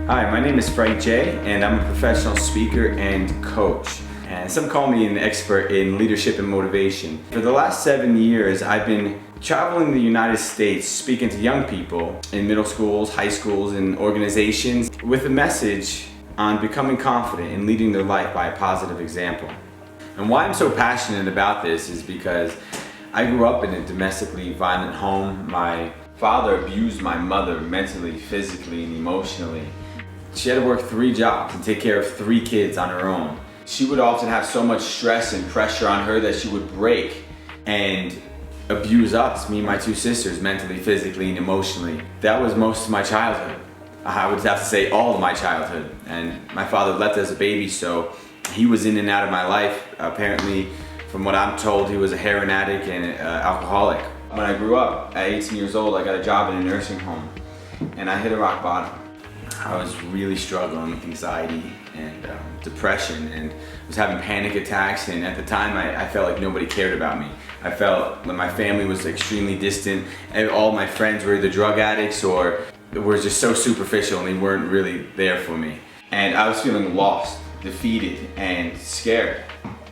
Hi, my name is Frank Jay, and I'm a professional speaker and coach. And some call me an expert in leadership and motivation. For the last 7 years, I've been traveling the United States, speaking to young people in middle schools, high schools, and organizations with a message on becoming confident and leading their life by a positive example. And why I'm so passionate about this is because I grew up in a domestically violent home. My father abused my mother mentally, physically, and emotionally. She had to work 3 jobs and take care of 3 kids on her own. She would often have so much stress and pressure on her that she would break and abuse us, me and my 2 sisters, mentally, physically, and emotionally. That was most of my childhood. I would have to say all of my childhood. And my father left as a baby, so he was in and out of my life. Apparently, from what I'm told, he was a heroin addict and alcoholic. When I grew up, at 18 years old, I got a job in a nursing home, and I hit a rock bottom. I was really struggling with anxiety and depression, and was having panic attacks, and at the time I felt like nobody cared about me. I felt like my family was extremely distant, and all my friends were either drug addicts or were just so superficial, and they weren't really there for me. And I was feeling lost, defeated, and scared.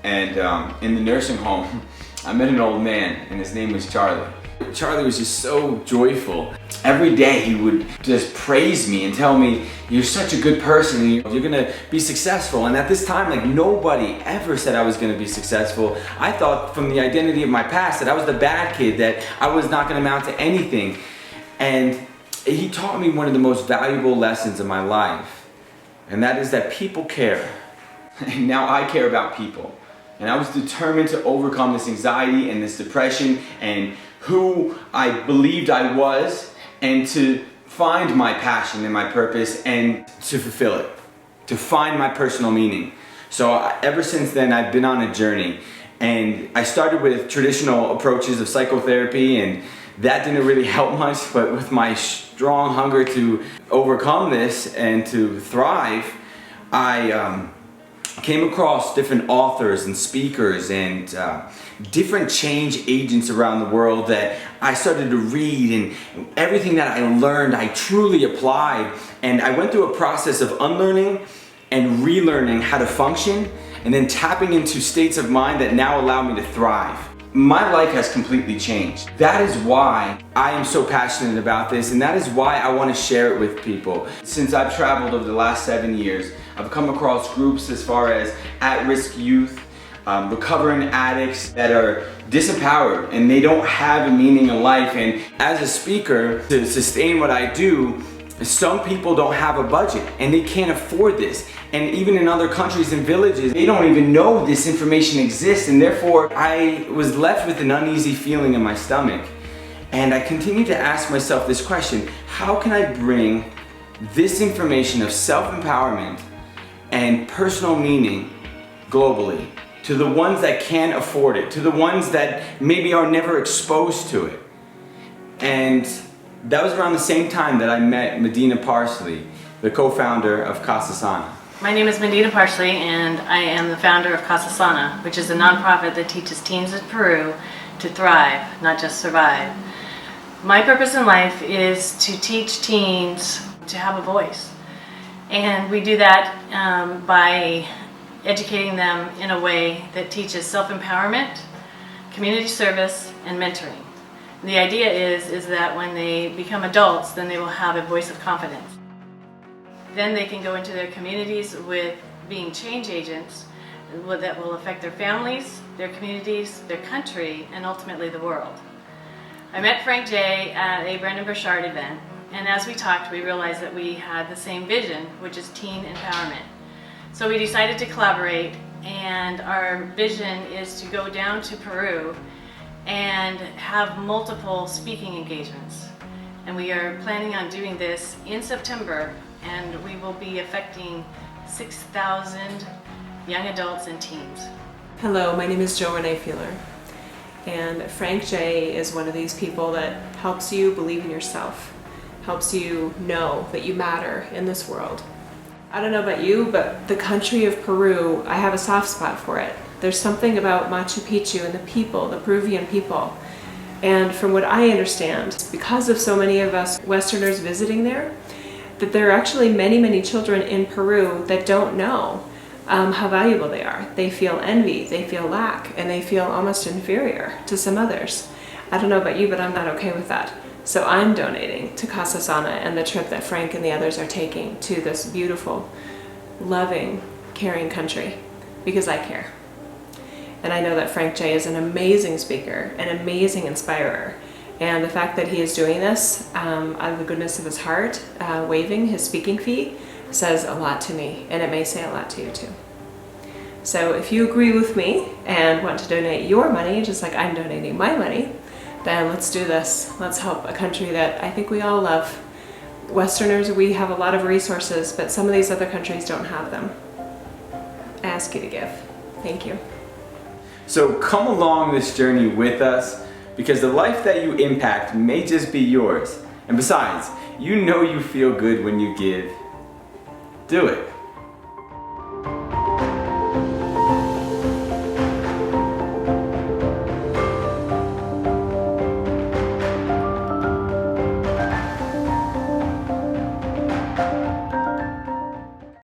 And in the nursing home, I met an old man, and his name was Charlie. Charlie was just so joyful. Every day he would just praise me and tell me, "You're such a good person, and you're gonna be successful." And at this time, like, nobody ever said I was gonna be successful. I thought from the identity of my past that I was the bad kid, that I was not gonna amount to anything. And he taught me one of the most valuable lessons of my life, and that is that people care. And now I care about people. And I was determined to overcome this anxiety and this depression and who I believed I was, and to find my passion and my purpose and to fulfill it, to find my personal meaning. So ever since then, I've been on a journey, and I started with traditional approaches of psychotherapy, and that didn't really help much, but with my strong hunger to overcome this and to thrive, I came across different authors and speakers and different change agents around the world that I started to read, and everything that I learned I truly applied. And I went through a process of unlearning and relearning how to function, and then tapping into states of mind that now allow me to thrive. My life has completely changed. That is why I am so passionate about this, and that is why I want to share it with people. Since I've traveled over the last 7 years, I've come across groups as far as at-risk youth, recovering addicts that are disempowered and they don't have a meaning in life. And as a speaker, to sustain what I do, some people don't have a budget and they can't afford this. And even in other countries and villages, they don't even know this information exists, and therefore I was left with an uneasy feeling in my stomach. And I continued to ask myself this question: how can I bring this information of self-empowerment and personal meaning globally to the ones that can afford it, to the ones that maybe are never exposed to it? And that was around the same time that I met Medina Parsley, the co-founder of Casa Sana. My name is Medina Parsley, and I am the founder of Casa Sana, which is a nonprofit that teaches teens in Peru to thrive, not just survive. My purpose in life is to teach teens to have a voice. And we do that by educating them in a way that teaches self-empowerment, community service, and mentoring. And the idea is that when they become adults, then they will have a voice of confidence. Then they can go into their communities with being change agents that will affect their families, their communities, their country, and ultimately the world. I met Frank Jay at a Brendan Burchard event, and as we talked, we realized that we had the same vision, which is teen empowerment. So we decided to collaborate, and our vision is to go down to Peru and have multiple speaking engagements. And we are planning on doing this in September, and we will be affecting 6,000 young adults and teens. Hello, my name is Jo Renee Feeler, and Frank Jay is one of these people that helps you believe in yourself, helps you know that you matter in this world. I don't know about you, but the country of Peru, I have a soft spot for it. There's something about Machu Picchu and the people, the Peruvian people. And from what I understand, because of so many of us Westerners visiting there, that there are actually many, many children in Peru that don't know how valuable they are. They feel envy, they feel lack, and they feel almost inferior to some others. I don't know about you, but I'm not okay with that. So I'm donating to Casa Sana and the trip that Frank and the others are taking to this beautiful, loving, caring country because I care. And I know that Frank Jay is an amazing speaker, an amazing inspirer. And the fact that he is doing this out of the goodness of his heart, waiving his speaking fee, says a lot to me, and it may say a lot to you too. So if you agree with me and want to donate your money, just like I'm donating my money, then let's do this. Let's help a country that I think we all love. Westerners, we have a lot of resources, but some of these other countries don't have them. I ask you to give. Thank you. So come along this journey with us, because the life that you impact may just be yours. And besides, you know you feel good when you give. Do it.